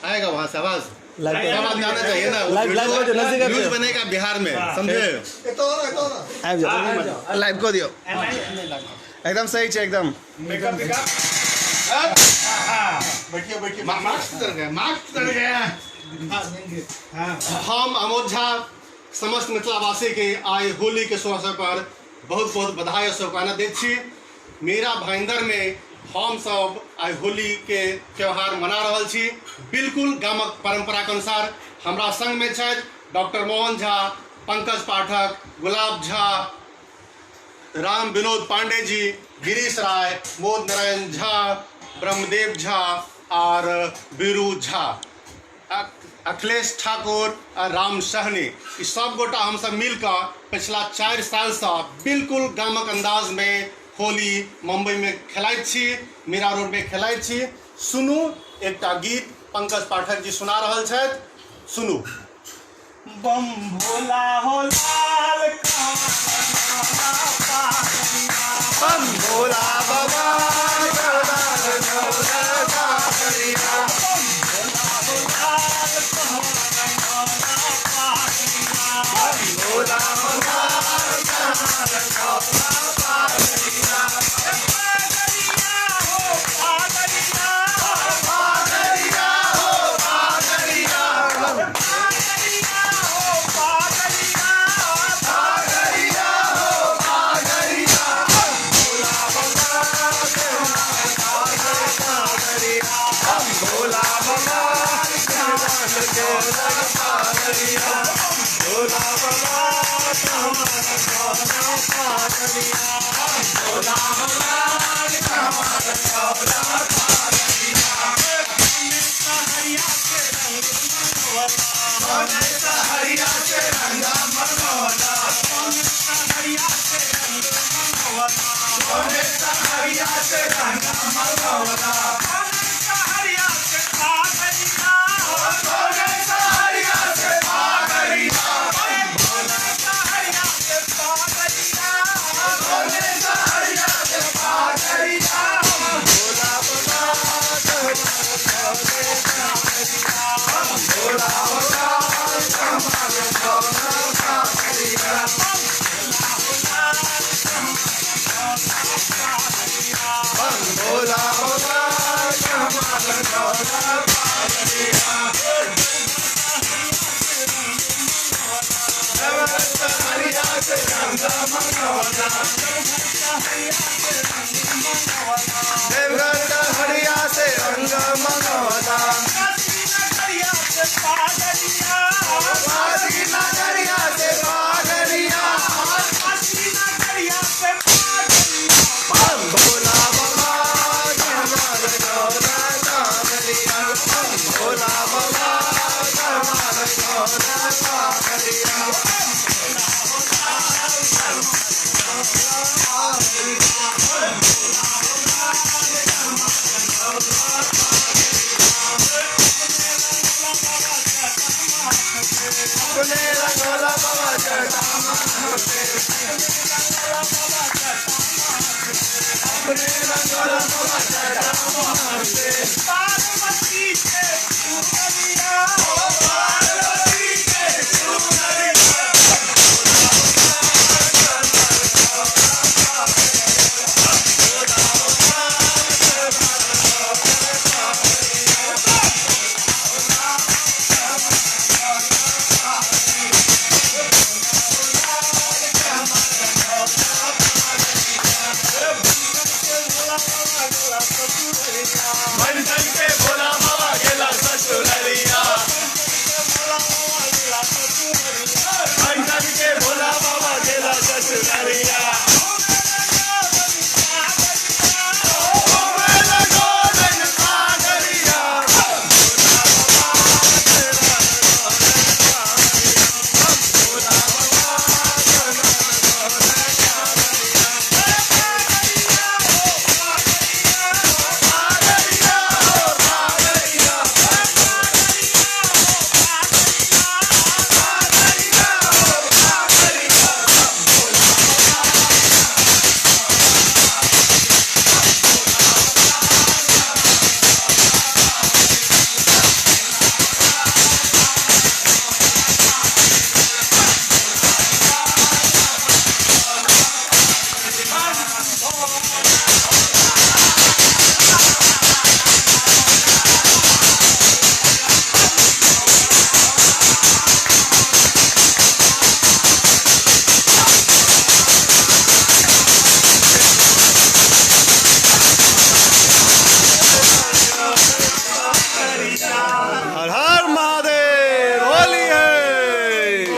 आएगा वहाँ से आवाज लाइव आना चाहिए ना। न्यूज बनेगा बिहार में, समझे? लाइव को दियो एकदम सही है एकदम। बैठिए बैठिए। मार्क्स उतर गया। हम अमोद झा समस्त मिथिलावासी के आइ होली के शुभ अवसर पर बहुत बहुत बधाई और शुभकामना दै छी। मेरा भाईंदर में हम सब आइ होली के त्यौहार मना रहल छी बिल्कुल गामक परंपरा के अनुसार। हमरा संग में छथि डॉक्टर मोहन झा, पंकज पाठक, गुलाब झा, राम विनोद पांडे जी, गिरीश राय, मोद नारायण झा, ब्रह्मदेव झा और बीरू झा, अखिलेश ठाकुर और राम सहनी। सब गोटा हम सब मिलकर पिछला 4 साल से बिल्कुल गामक अंदाज में होली मुंबई में खेलाइत छी, मीरा रोड में खेलाइत छी। सुनू एकटा गीत पंकज पाठक जी सुना रहल छथि, सुनू। बम भोला हो लाल बम भोला बाबा पार्वती के